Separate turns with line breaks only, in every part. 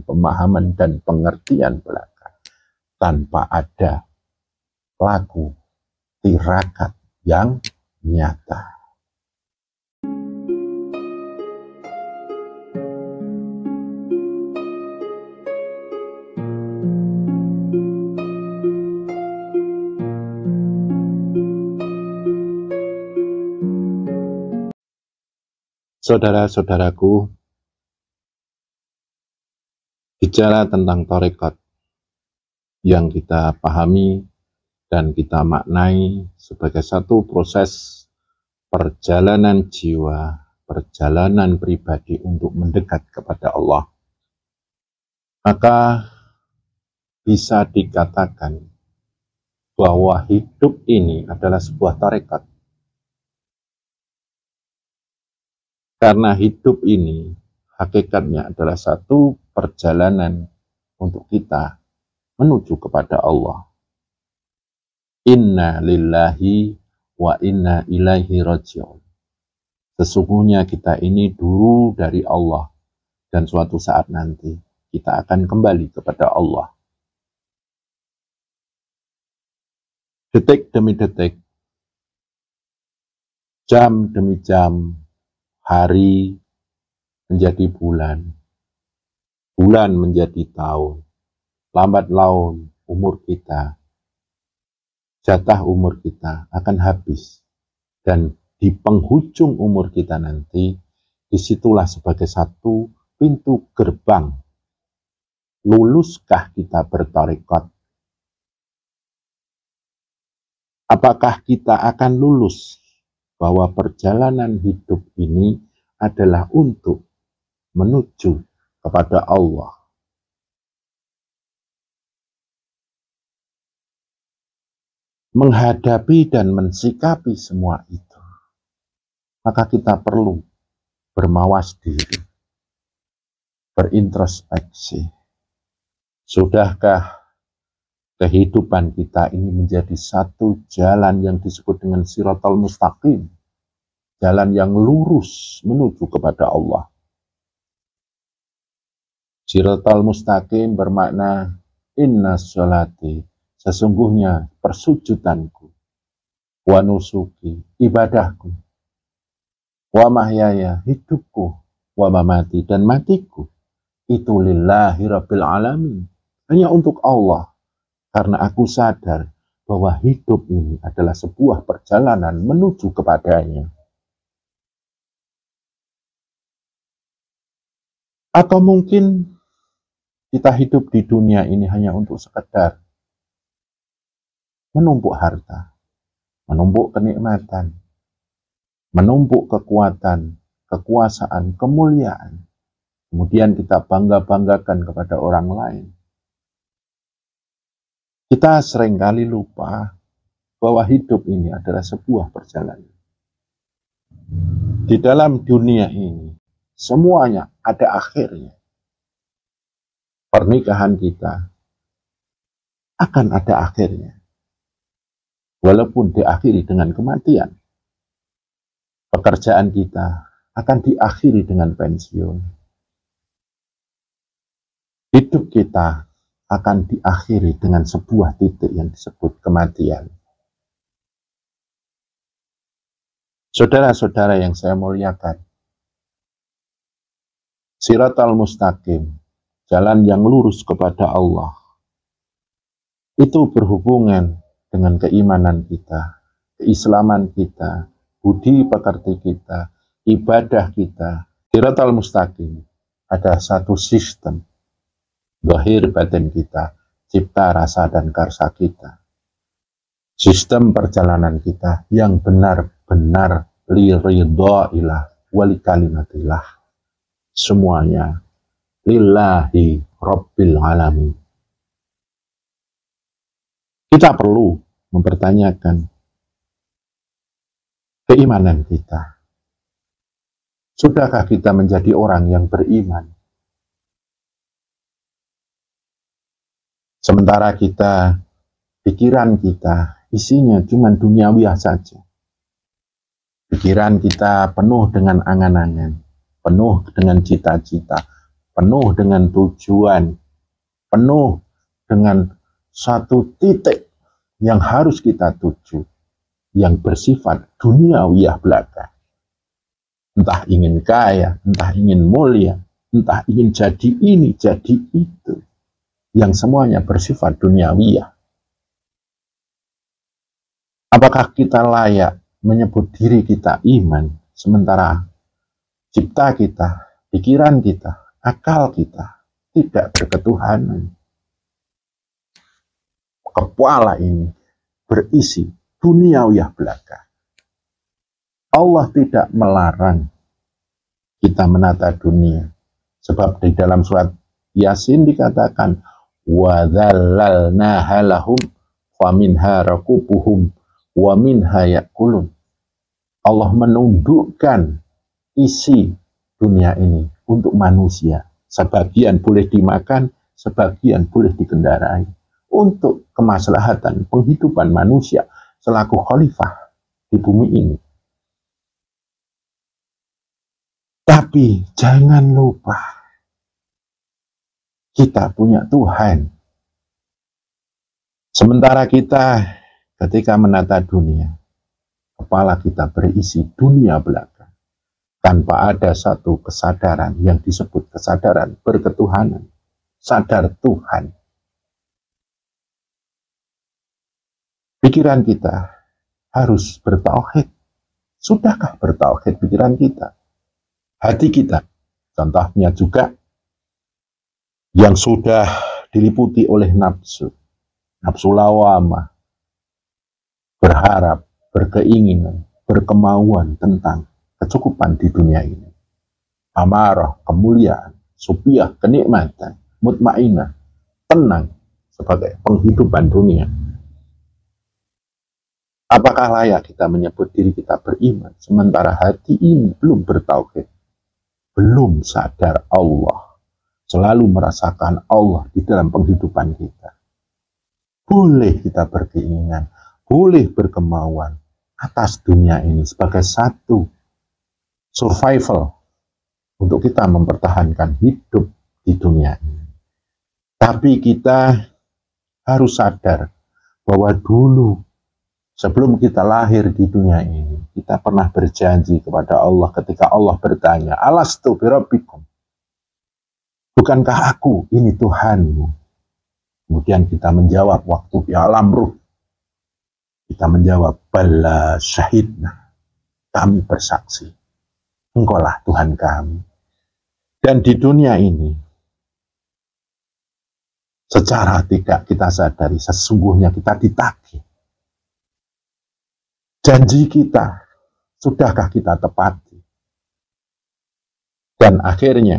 pemahaman dan pengertian belaka, tanpa ada laku tirakat yang nyata. Saudara-saudaraku, bicara tentang tarekat yang kita pahami dan kita maknai sebagai satu proses perjalanan jiwa, perjalanan pribadi untuk mendekat kepada Allah, maka bisa dikatakan bahwa hidup ini adalah sebuah tarekat. Karena hidup ini hakikatnya adalah satu perjalanan untuk kita menuju kepada Allah. Inna lillahi wa inna ilaihi raji'un. Sesungguhnya kita ini dulu dari Allah, dan suatu saat nanti kita akan kembali kepada Allah. Detik demi detik, jam demi jam, hari menjadi bulan, bulan menjadi tahun, lambat laun umur kita, jatah umur kita akan habis, dan di penghujung umur kita nanti, disitulah sebagai satu pintu gerbang, luluskah kita bertarekat? Apakah kita akan lulus bahwa perjalanan hidup ini adalah untuk menuju kepada Allah? Menghadapi dan mensikapi semua itu, maka kita perlu bermawas diri, berintrospeksi. Sudahkah kehidupan kita ini menjadi satu jalan yang disebut dengan Shiratal Mustaqim, jalan yang lurus menuju kepada Allah? Shiratal Mustaqim bermakna inna sholati, sesungguhnya persujudanku, wa nusuki, ibadahku, wa mahyaya, hidupku, wa mamati, dan matiku, itu lillahi rabbil alamin, hanya untuk Allah. Karena aku sadar bahwa hidup ini adalah sebuah perjalanan menuju kepadanya. Atau mungkin kita hidup di dunia ini hanya untuk sekedar menumpuk harta, menumpuk kenikmatan, menumpuk kekuatan, kekuasaan, kemuliaan. Kemudian kita bangga-banggakan kepada orang lain. Kita seringkali lupa bahwa hidup ini adalah sebuah perjalanan. Di dalam dunia ini, semuanya ada akhirnya. Pernikahan kita akan ada akhirnya, walaupun diakhiri dengan kematian. Pekerjaan kita akan diakhiri dengan pensiun. Hidup kita akan diakhiri dengan sebuah titik yang disebut kematian. Saudara-saudara yang saya muliakan, Shiratal Mustaqim, jalan yang lurus kepada Allah, itu berhubungan dengan keimanan kita, keislaman kita, budi pekerti kita, ibadah kita. Shiratal Mustaqim ada satu sistem, zahir batin kita, cipta, rasa, dan karsa kita. Sistem perjalanan kita yang benar-benar li ridhailah wali kalimatillah. Semuanya lillahi rabbil alamin. Kita perlu mempertanyakan keimanan kita. Sudahkah kita menjadi orang yang beriman? Sementara kita, pikiran kita, isinya cuma duniawi saja. Pikiran kita penuh dengan angan-angan, penuh dengan cita-cita, penuh dengan tujuan, penuh dengan satu titik yang harus kita tuju, yang bersifat duniawiyah belaka. Entah ingin kaya, entah ingin mulia, entah ingin jadi ini, jadi itu, yang semuanya bersifat duniawiyah. Apakah kita layak menyebut diri kita iman, sementara cipta kita, pikiran kita, akal kita tidak berketuhanan? Kepala ini berisi duniawiyah belaka. Allah tidak melarang kita menata dunia. Sebab di dalam surat Yasin dikatakan, وَذَلَّلْنَاهَا لَهُمْ وَمِنْهَا رَكُوبُهُمْ وَمِنْهَا يَأْكُلُونَ. Allah menundukkan isi dunia ini untuk manusia. Sebagian boleh dimakan, sebagian boleh dikendarai. Untuk kemaslahatan penghidupan manusia selaku khalifah di bumi ini. Tapi jangan lupa, kita punya Tuhan. Sementara kita ketika menata dunia, kepala kita berisi dunia belaka. Tanpa ada satu kesadaran yang disebut kesadaran berketuhanan. Sadar Tuhan. Pikiran kita harus bertauhid. Sudahkah bertauhid pikiran kita? Hati kita, contohnya juga yang sudah diliputi oleh nafsu lawamah, berharap, berkeinginan, berkemauan tentang kecukupan di dunia ini. Amarah, kemuliaan, supiah, kenikmatan, mutmainah, tenang sebagai penghidupan dunia. Apakah layak kita menyebut diri kita beriman, sementara hati ini belum bertauhid? Belum sadar Allah, selalu merasakan Allah di dalam penghidupan kita. Boleh kita berkeinginan, boleh berkemauan atas dunia ini sebagai satu survival untuk kita mempertahankan hidup di dunia ini. Tapi kita harus sadar bahwa dulu sebelum kita lahir di dunia ini, kita pernah berjanji kepada Allah ketika Allah bertanya, Alastu birabbikum? Bukankah aku ini Tuhanmu? Kemudian kita menjawab waktu di alam ruh. Kita menjawab, Bala syahidna. Kami bersaksi. Engkaulah Tuhan kami. Dan di dunia ini, secara tidak kita sadari, sesungguhnya kita ditagih. Janji kita, sudahkah kita tepati? Dan akhirnya,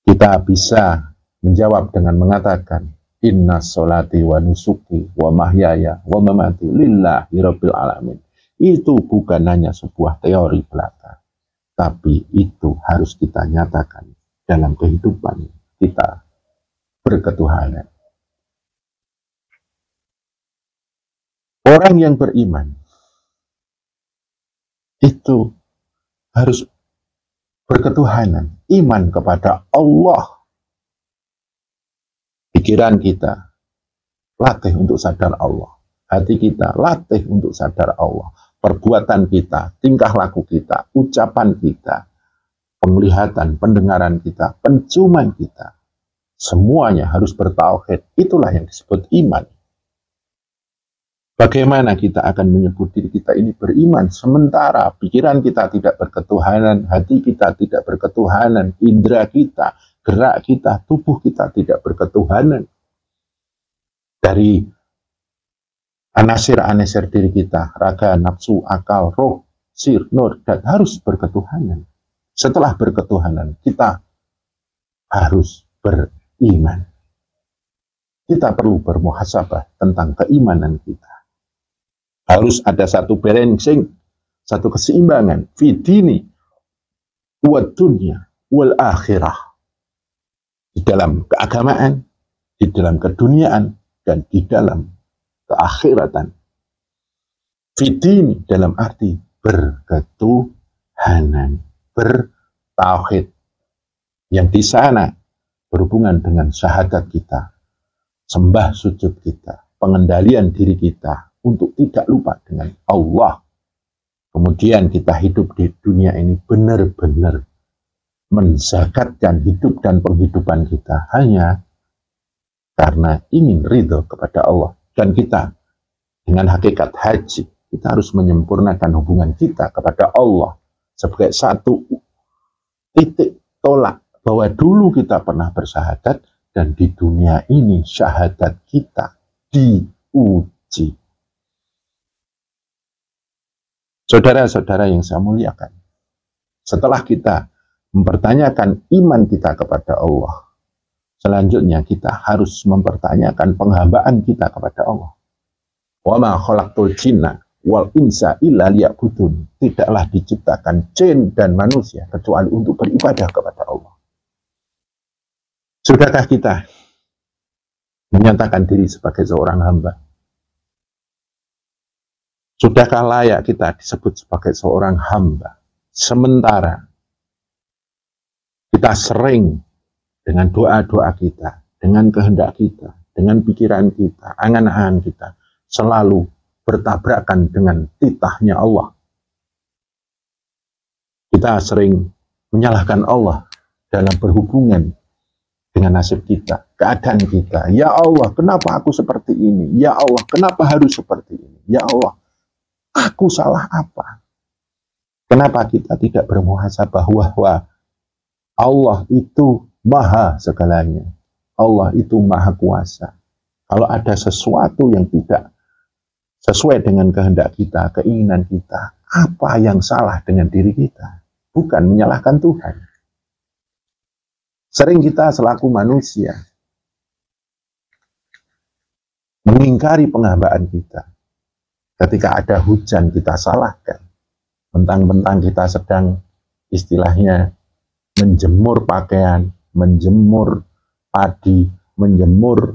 kita bisa menjawab dengan mengatakan, Inna sholati wa nusuki wa mahyaya wa mamati lillahi rabbil alamin. Itu bukan hanya sebuah teori belaka, tapi itu harus kita nyatakan dalam kehidupan kita berketuhanan. Orang yang beriman itu harus berketuhanan, iman kepada Allah. Pikiran kita latih untuk sadar Allah, hati kita latih untuk sadar Allah, perbuatan kita, tingkah laku kita, ucapan kita, penglihatan, pendengaran kita, penciuman kita, semuanya harus bertauhid. Itulah yang disebut iman. Bagaimana kita akan menyebut diri kita ini beriman, sementara pikiran kita tidak berketuhanan, hati kita tidak berketuhanan, indera kita, gerak kita, tubuh kita tidak berketuhanan. Dari anasir-anasir diri kita, raga, nafsu, akal, roh, sir, nur, dan harus berketuhanan. Setelah berketuhanan, kita harus beriman. Kita perlu bermuhasabah tentang keimanan kita. Harus ada satu balancing, satu keseimbangan, fidini, wa dunya, wal akhirah. Di dalam keagamaan, di dalam keduniaan, dan di dalam keakhiratan. Fidini dalam arti berketuhanan, bertauhid, yang di sana berhubungan dengan syahadat kita, sembah sujud kita, pengendalian diri kita untuk tidak lupa dengan Allah. Kemudian kita hidup di dunia ini benar-benar menzakatkan hidup dan penghidupan kita hanya karena ingin ridho kepada Allah. Dan kita dengan hakikat haji, kita harus menyempurnakan hubungan kita kepada Allah sebagai satu titik tolak bahwa dulu kita pernah bersyahadat dan di dunia ini syahadat kita diuji. Saudara-saudara yang saya muliakan, setelah kita mempertanyakan iman kita kepada Allah, selanjutnya kita harus mempertanyakan penghambaan kita kepada Allah. Wa ma khalaqtul jinna wal insa illa liya'budun. Tidaklah diciptakan jin dan manusia kecuali untuk beribadah kepada Allah. Sudahkah kita menyatakan diri sebagai seorang hamba? Sudahkah layak kita disebut sebagai seorang hamba? Sementara kita sering dengan doa-doa kita, dengan kehendak kita, dengan pikiran kita, angan-angan kita, selalu bertabrakan dengan titahnya Allah. Kita sering menyalahkan Allah dalam berhubungan dengan nasib kita, keadaan kita. Ya Allah, kenapa aku seperti ini? Ya Allah, kenapa harus seperti ini? Ya Allah, aku salah apa? Kenapa kita tidak bermuhasabah bahwa Allah itu maha segalanya. Allah itu maha kuasa. Kalau ada sesuatu yang tidak sesuai dengan kehendak kita, keinginan kita, apa yang salah dengan diri kita? Bukan menyalahkan Tuhan. Sering kita selaku manusia mengingkari penghambaan kita. Ketika ada hujan kita salahkan. Mentang-mentang kita sedang istilahnya menjemur pakaian, menjemur padi, menjemur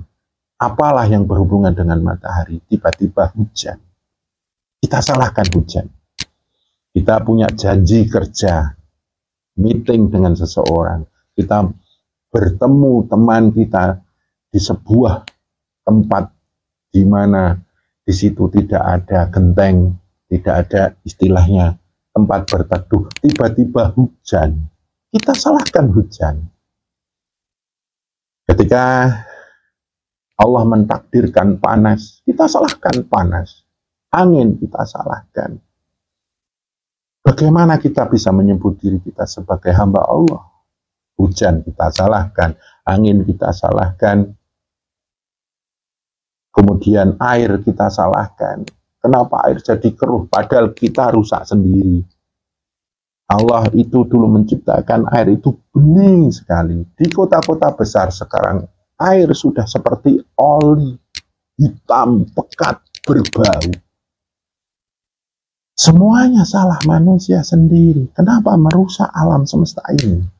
apalah yang berhubungan dengan matahari, tiba-tiba hujan. Kita salahkan hujan. Kita punya janji kerja, meeting dengan seseorang, kita bertemu teman kita di sebuah tempat di mana di situ tidak ada genteng, tidak ada istilahnya tempat berteduh, tiba-tiba hujan. Kita salahkan hujan. Ketika Allah mentakdirkan panas, kita salahkan panas. Angin kita salahkan. Bagaimana kita bisa menyebut diri kita sebagai hamba Allah? Hujan kita salahkan, angin kita salahkan, kemudian air kita salahkan. Kenapa air jadi keruh? Padahal kita rusak sendiri. Allah itu dulu menciptakan air itu bening sekali. Di kota-kota besar sekarang air sudah seperti oli, hitam, pekat, berbau. Semuanya salah manusia sendiri. Kenapa merusak alam semesta ini?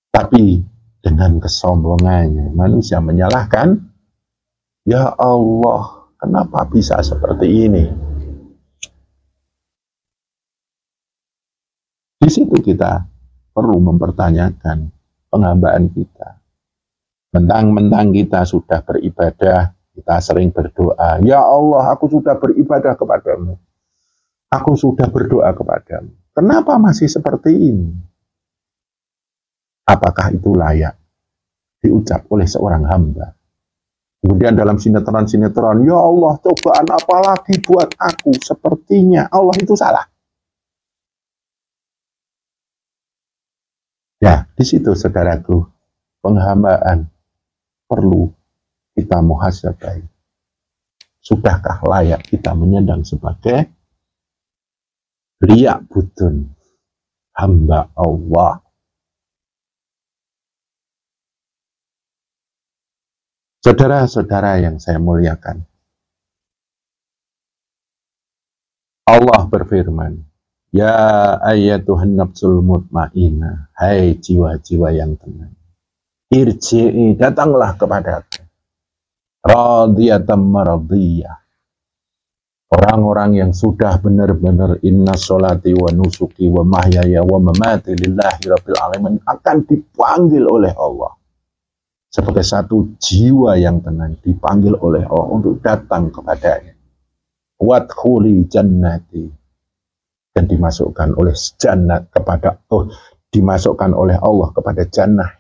Tapi dengan kesombongannya manusia menyalahkan, ya Allah, kenapa bisa seperti ini? Di situ kita perlu mempertanyakan penghambaan kita. Mentang-mentang kita sudah beribadah, kita sering berdoa, ya Allah, aku sudah beribadah kepadamu. Aku sudah berdoa kepadamu. Kenapa masih seperti ini? Apakah itu layak diucap oleh seorang hamba? Kemudian dalam sinetron-sinetron, ya Allah, cobaan apa lagi buat aku? Sepertinya Allah itu salah. Ya, di situ saudaraku, penghambaan perlu kita muhasabah. Sudahkah layak kita menyandang sebagai liya'budun, hamba Allah? Saudara-saudara yang saya muliakan, Allah berfirman, ya ayyatuhan nafsul mutmainnah, hai jiwa-jiwa yang tenang, irji'i, datanglah kepadaku, radiyatan maradiyah, Orang-orang yang sudah benar-benar inna sholati wa nusuki wa mahyaya wa mamati lillahi rabbil alamin akan dipanggil oleh Allah. Sebagai satu jiwa yang tenang dipanggil oleh Allah untuk datang kepadanya. Wadkhuli jannati, dan dimasukkan oleh jannat kepada dimasukkan oleh Allah kepada jannah.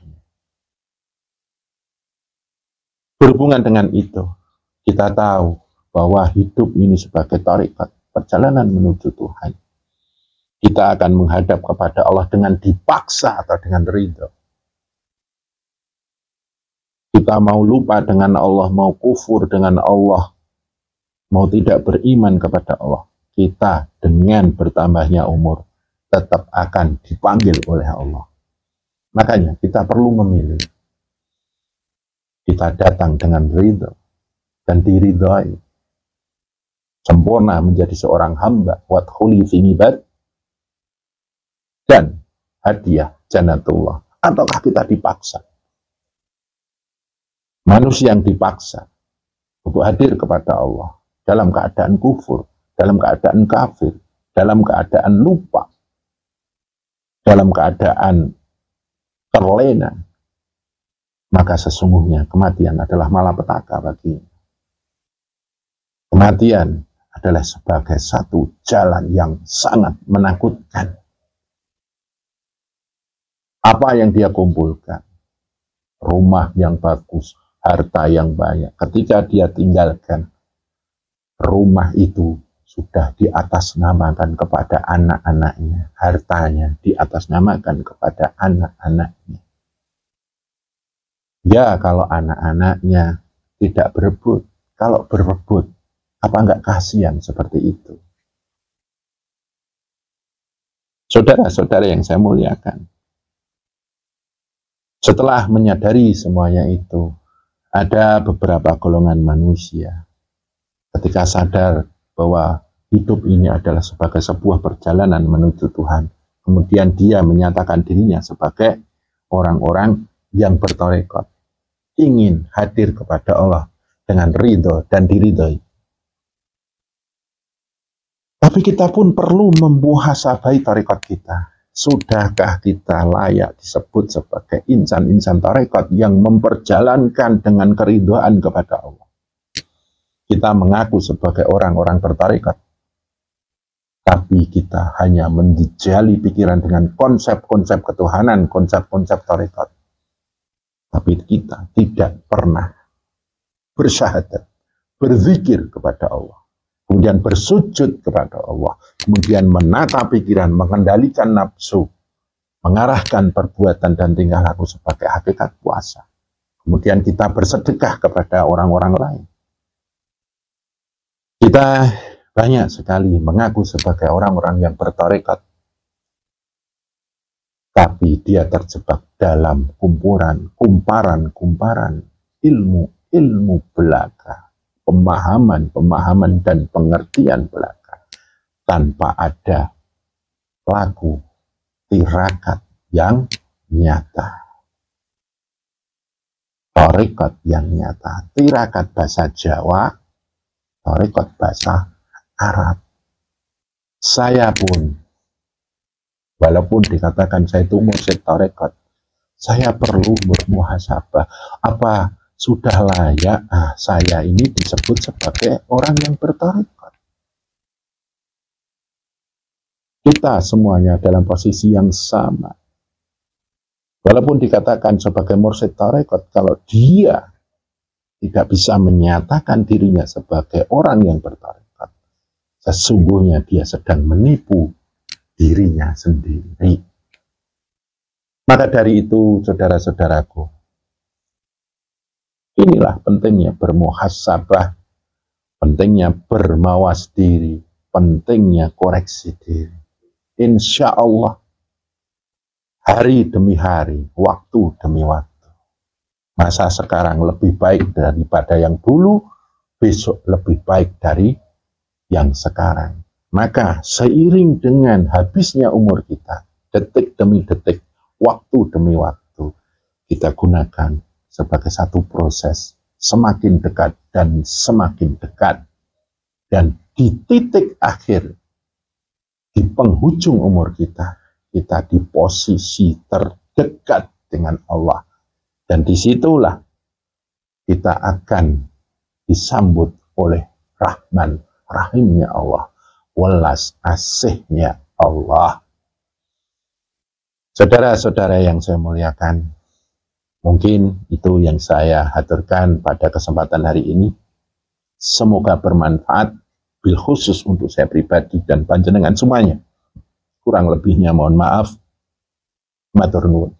Berhubungan dengan itu, kita tahu bahwa hidup ini sebagai tarekat, perjalanan menuju Tuhan. Kita akan menghadap kepada Allah dengan dipaksa atau dengan ridho. Kita mau lupa dengan Allah, mau kufur dengan Allah, mau tidak beriman kepada Allah, kita dengan bertambahnya umur tetap akan dipanggil oleh Allah. Makanya kita perlu memilih. Kita datang dengan ridho dan diridhai, sempurna menjadi seorang hamba, wadkhuli fi ibad, dan hadiah jannatullah. Ataukah kita dipaksa? Manusia yang dipaksa untuk hadir kepada Allah dalam keadaan kufur, dalam keadaan kafir, dalam keadaan lupa, dalam keadaan terlena, maka sesungguhnya kematian adalah malapetaka baginya. Kematian adalah sebagai satu jalan yang sangat menakutkan. Apa yang dia kumpulkan? Rumah yang bagus, harta yang banyak. Ketika dia tinggalkan, rumah itu sudah diatasnamakan kepada anak-anaknya. Hartanya diatasnamakan kepada anak-anaknya. Ya, kalau anak-anaknya tidak berebut, kalau berebut, apa enggak kasihan seperti itu? Saudara-saudara yang saya muliakan, setelah menyadari semuanya itu, ada beberapa golongan manusia ketika sadar bahwa hidup ini adalah sebagai sebuah perjalanan menuju Tuhan, kemudian dia menyatakan dirinya sebagai orang-orang yang bertarekat, ingin hadir kepada Allah dengan ridho dan diridhoi. Tapi kita pun perlu memuhasabai tarekat kita. Sudahkah kita layak disebut sebagai insan-insan tarekat yang memperjalankan dengan keridhaan kepada Allah? Kita mengaku sebagai orang-orang bertarekat, tapi kita hanya menjejali pikiran dengan konsep-konsep ketuhanan, konsep-konsep tarekat. Tapi kita tidak pernah bersyahadat, berzikir kepada Allah, kemudian bersujud kepada Allah, kemudian menata pikiran, mengendalikan nafsu, mengarahkan perbuatan dan tingkah laku sebagai hakikat puasa. Kemudian kita bersedekah kepada orang-orang lain. Kita banyak sekali mengaku sebagai orang-orang yang bertarekat, tapi dia terjebak dalam kumparan ilmu belaka, pemahaman dan pengertian belaka, tanpa ada laku tirakat yang nyata. Tarekat yang nyata, tirakat bahasa Jawa, tarekat bahasa Arab. Saya pun, walaupun dikatakan saya itu mursyid tarekat, saya perlu bermuhasabah. Apa sudah layak saya ini disebut sebagai orang yang bertarekat? Kita semuanya dalam posisi yang sama. Walaupun dikatakan sebagai mursyid tarekat, kalau dia tidak bisa menyatakan dirinya sebagai orang yang bertarekat, sesungguhnya dia sedang menipu dirinya sendiri. Maka dari itu, saudara-saudaraku, inilah pentingnya bermuhasabah, pentingnya bermawas diri, pentingnya koreksi diri. Insya Allah, hari demi hari, waktu demi waktu, masa sekarang lebih baik daripada yang dulu, besok lebih baik dari yang sekarang. Maka seiring dengan habisnya umur kita, detik demi detik, waktu demi waktu, kita gunakan sebagai satu proses semakin dekat dan semakin dekat Dan di titik akhir, di penghujung umur kita di posisi terdekat dengan Allah. Dan disitulah kita akan disambut oleh Rahman, Rahimnya Allah, welas asihnya Allah. Saudara-saudara yang saya muliakan, mungkin itu yang saya haturkan pada kesempatan hari ini. Semoga bermanfaat, bil khusus untuk saya pribadi dan panjenengan semuanya. Kurang lebihnya mohon maaf. Matur nuwun.